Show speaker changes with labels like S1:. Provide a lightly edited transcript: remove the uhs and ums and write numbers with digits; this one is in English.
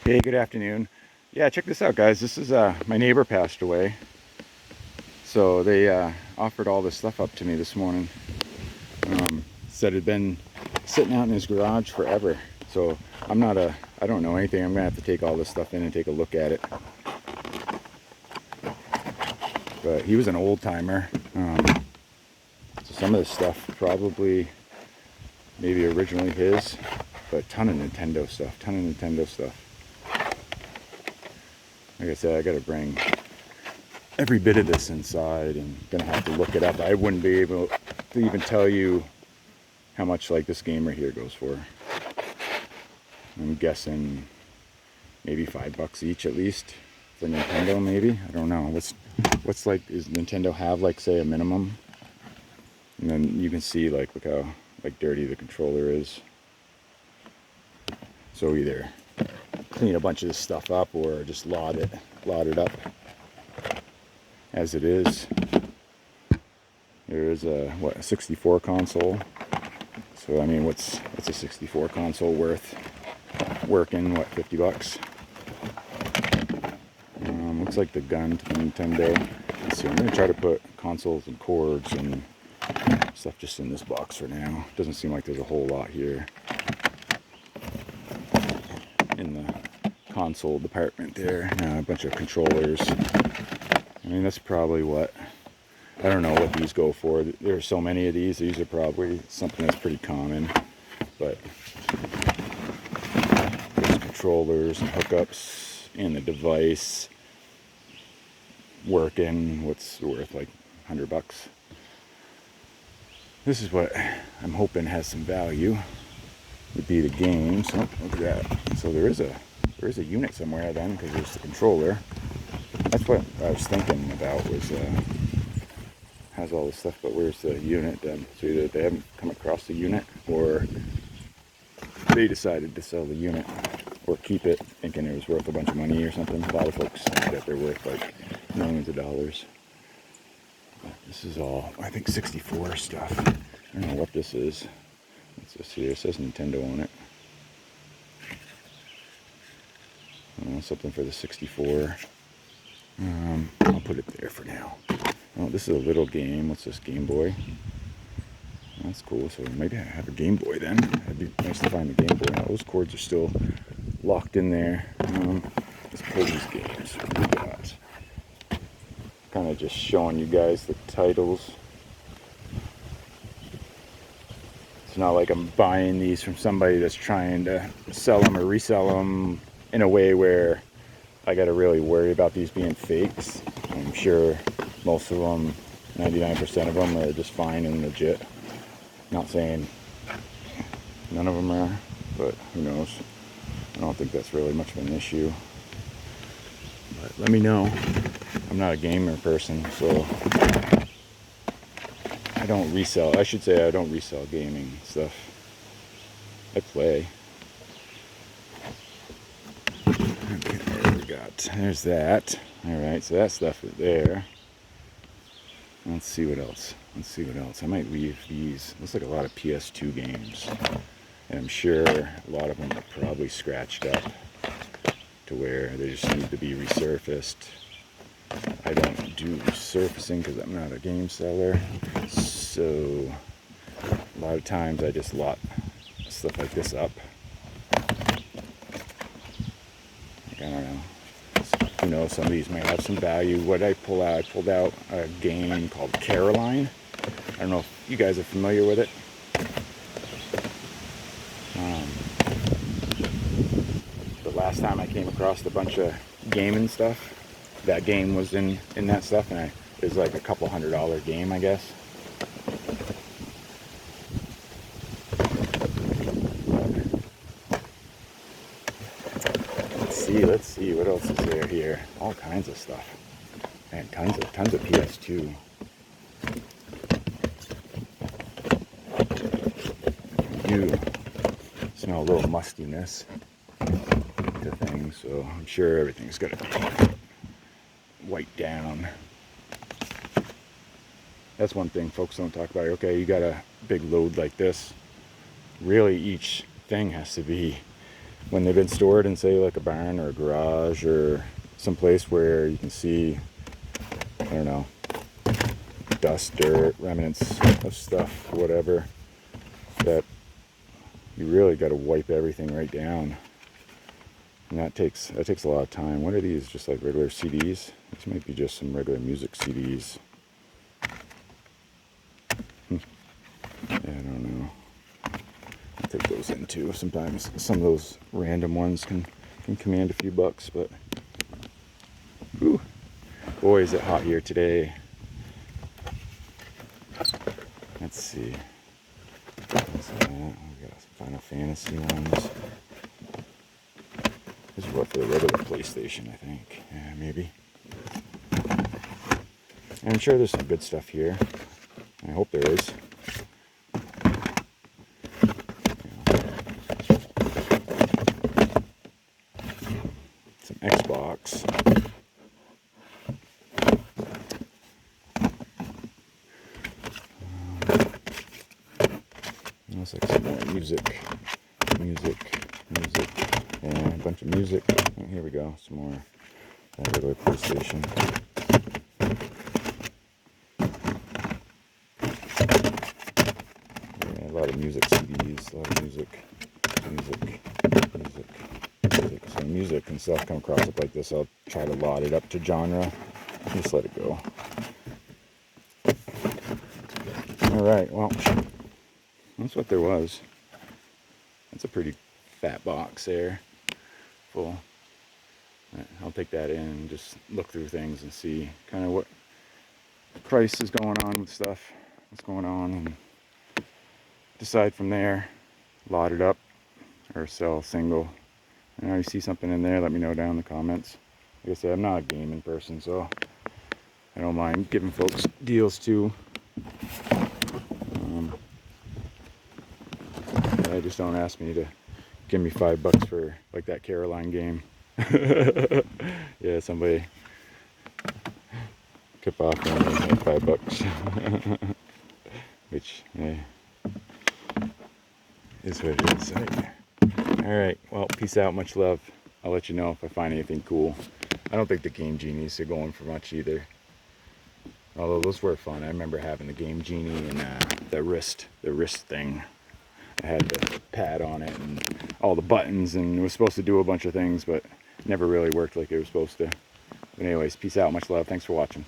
S1: Hey, good afternoon. Yeah, check this out, guys. This is my neighbor passed away, so they offered all this stuff up to me this morning. Said it had been sitting out in his garage forever. So I don't know anything. I'm gonna have to take all this stuff in and take a look at it. But he was an old timer. So some of this stuff probably maybe originally his, but ton of Nintendo stuff. Like I said, I gotta bring every bit of this inside and gonna have to look it up. I wouldn't be able to even tell you how much like this game right here goes for. I'm guessing maybe $5 each at least for Nintendo, maybe. I don't know. What's like, does Nintendo have like say a minimum? And then you can see like look how like dirty the controller is. So either clean a bunch of this stuff up or just lot it up as it is. There is a 64 console. So I mean, what's a 64 console worth? Working what, $50? Looks like the gun to the Nintendo. Let's see, I'm gonna try to put consoles and cords and stuff just in this box for now. Doesn't seem like there's a whole lot here in the console department there. A bunch of controllers. I mean, that's probably what, I don't know what these go for. There are so many of these. These are probably something that's pretty common, but there's controllers and hookups and the device working. What's worth like $100? This is what I'm hoping has some value. Would be the games. Oh, look at that. So there is a unit somewhere then, because there's the controller. That's what I was thinking about, was has all this stuff, but where's the unit then? So either they haven't come across the unit, or they decided to sell the unit or keep it thinking it was worth a bunch of money or something. A lot of folks think that they're worth like millions of dollars. But this is all, I think, 64 stuff. I don't know what this is. It's just here. It says Nintendo on it. Something for the 64. I'll put it there for now. Oh, this is a little game. What's this? Game Boy. That's cool. So maybe I have a Game Boy then. It'd be nice to find a Game Boy. Now, those cords are still locked in there. Let's pull these games. What do we got? Kind of just showing you guys the titles. It's not like I'm buying these from somebody that's trying to sell them or resell them in a way where I got to really worry about these being fakes. I'm sure most of them, 99% of them, are just fine and legit. Not saying none of them are, but who knows. I don't think that's really much of an issue. But let me know. I'm not a gamer person, so I don't resell. I should say I don't resell gaming stuff. I play. Okay, there we got. There's that. Alright, so that stuff is there. Let's see what else. I might leave these. Looks like a lot of PS2 games. And I'm sure a lot of them are probably scratched up to where they just need to be resurfaced. I don't do resurfacing because I'm not a game seller. So a lot of times I just lot stuff like this up. I don't know. You know, some of these might have some value. What I pulled out a game called Caroline. I don't know if you guys are familiar with it. The last time I came across a bunch of gaming stuff, that game was in that stuff, and it was like a couple $100 game, I guess. Let's see what else is there here. All kinds of stuff. Man, tons of PS2. I do smell a little mustiness to things, so I'm sure everything's gonna be wiped down. That's one thing folks don't talk about. Okay, you got a big load like this. Really, each thing has to be when they've been stored in, say, like a barn or a garage or someplace where you can see, I don't know, dust, dirt, remnants of stuff, whatever, that you really got to wipe everything right down. And that takes a lot of time. What are these? Just like regular CDs? These might be just some regular music CDs. Yeah, I don't know. I'll take those in too. Sometimes some of those random ones can command a few bucks, but whew, boy, is it hot here today. Let's see. What's that? We got some Final Fantasy ones. This is what for the regular PlayStation, I think. Yeah, maybe. And I'm sure there's some good stuff here. I hope there is. Some Xbox. Looks like some more music. Yeah, a bunch of music. Oh, here we go. Some more regular PlayStation. Yeah, a lot of music CDs, a lot of music. So music and stuff come across it like this. I'll try to lot it up to genre. Just let it go. Alright, well, that's what there was. That's a pretty fat box there. Full. I'll take that in and just look through things and see kind of what price is going on with stuff, what's going on, and decide from there, lot it up or sell single. And if you see something in there, let me know down in the comments. Like I said, I'm not a gaming person, so I don't mind giving folks deals too. Yeah, just don't ask me to give me $5 for like that Caroline game. Yeah, somebody kept offering me like $5, which is what it is. Alright, well, peace out, much love. I'll let you know if I find anything cool. I don't think the Game Genies are going for much either. Although those were fun. I remember having the Game Genie and the wrist thing. I had the pad on it and all the buttons, and it was supposed to do a bunch of things, but never really worked like it was supposed to. But anyways, peace out, much love, thanks for watching.